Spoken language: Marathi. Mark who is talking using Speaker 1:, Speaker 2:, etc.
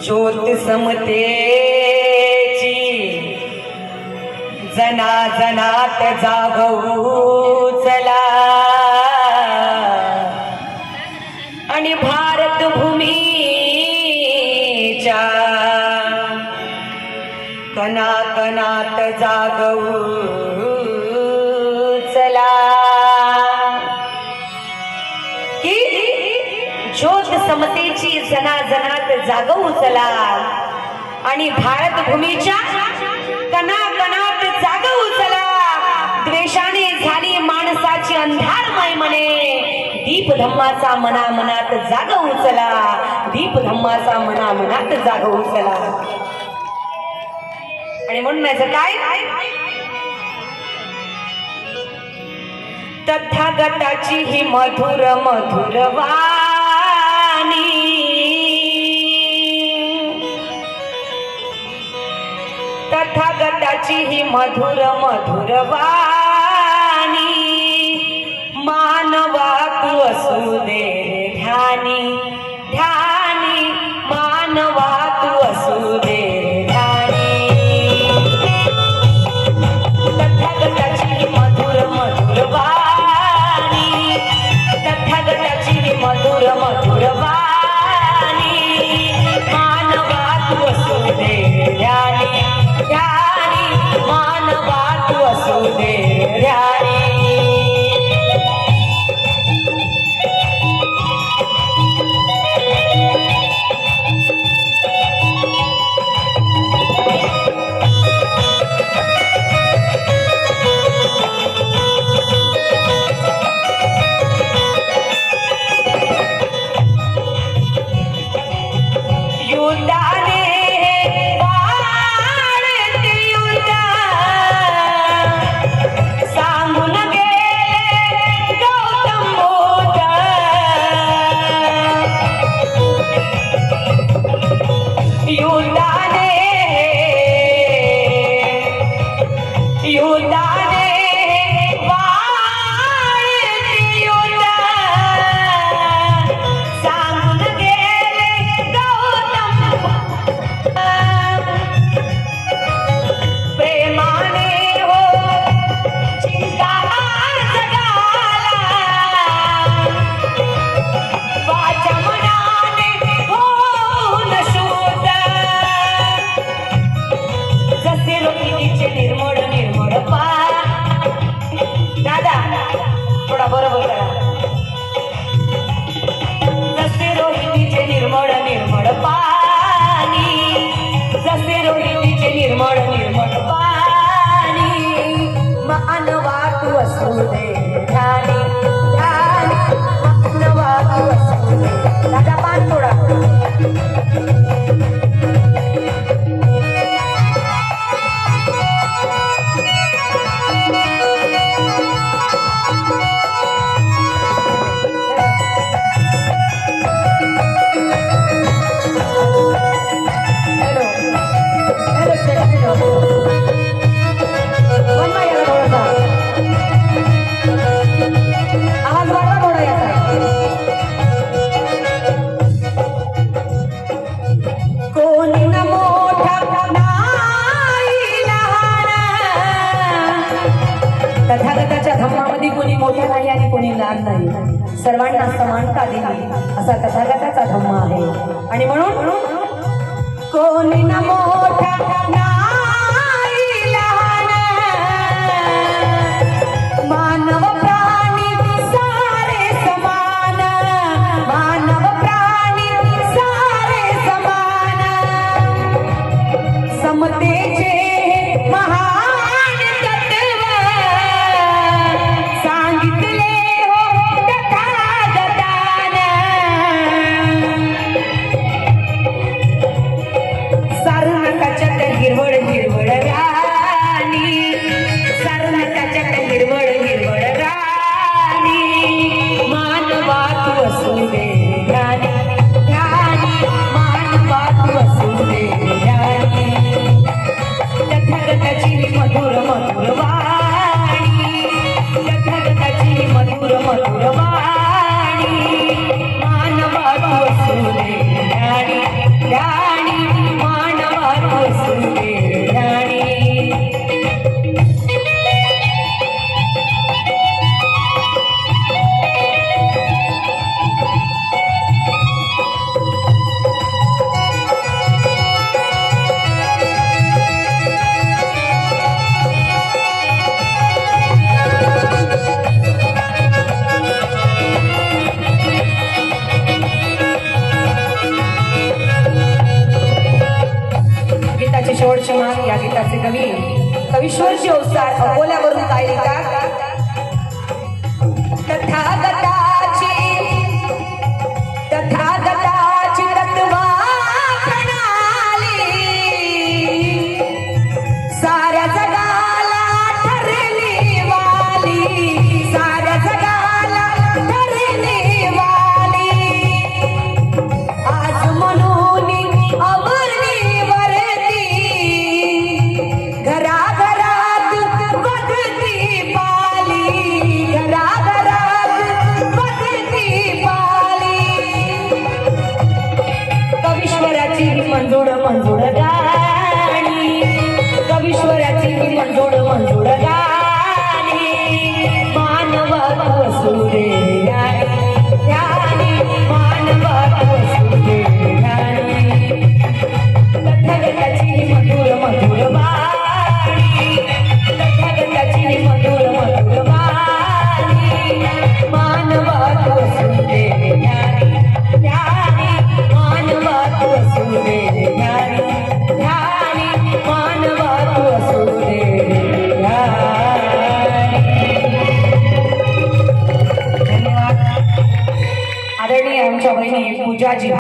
Speaker 1: ज्योत समतेची जना जनात जागवू चला आणि भारत भूमीच्या कणा कणात जागवू चला की ज्योत समतेची जनाजनात जागवू चला आणि भारत भूमीच्या कणा कणात जागवू चला। द्वेषाने झाली माणसाची अंधारमय मने, दीप धम्माचा मना मनात जागवू चला, दीप धम्माचा मना मनात जागवू चला। आणि म्हणण्याचं काय, तथागताची ही मधुर मधुर वाणी, तथागताची ही मधुर मधुर वाणी, मानवा तू असू दे ध्यानी ध्यानी, मानवा तू असू दे ध्यानी। तथागताची ही मधुर मधुर वाणी, तथागताची ही मधुर मधुर वाणी, मानवा तू असू दे ध्यानी ध्यानी, मानवा तू असू दे ध्यानी। बरोबर करा, जसे रोहिणीचे निर्मळ निर्मळ पाणी, जसे रोहिणीचे निर्मळ निर्मळ पाणी, मानवा तू असू दे ध्यानी ध्यानी, मानवा तू असू दे। दादा पान थोडा तथागताच्या धम्मामध्ये कोणी मोठा नाही आणि कोणी लहान नाही, सर्वांना समानता दिली असा तथागताचा धम्म आहे। आणि म्हणून कोणी न मोठा नाही लहान, मानव प्राणी सारे समान, मानव प्राणी सारे समान, समतेचे महान तत्व सांगितले हो तथागतान। आयुष्यमान या गीताचे कवी कवीश्वरजी ओसार अकोल्यावरून काय लिहितात? तथागताची तत्वा प्रणाली साऱ्या जगाला ठरली वाली, साऱ्या जगाला ठरली वाली. आज म्हणून अवनी वरती घराघरात बदती पाली, घराघरात बदती पाली. कवीश्वराची मंजूळ मंजूळ गाणी, कवीश्वराची मंजूळ मंजूळ गाणी. मानवत्व सुरे ध्यानी, मानवत्व सुरे ध्यानी. तथागताची मधुर मधुर वाणी, तथागताची मधुर मधुर वाणी. मानवत्व सुरे ध्यानी, ध्यानी. मानवत्व सुरे ध्यानी, ध्यानी. मानवत्व सुरे ध्यानी. धन्यवाद. आदरणीय आमच्या बहिणी पूजाजी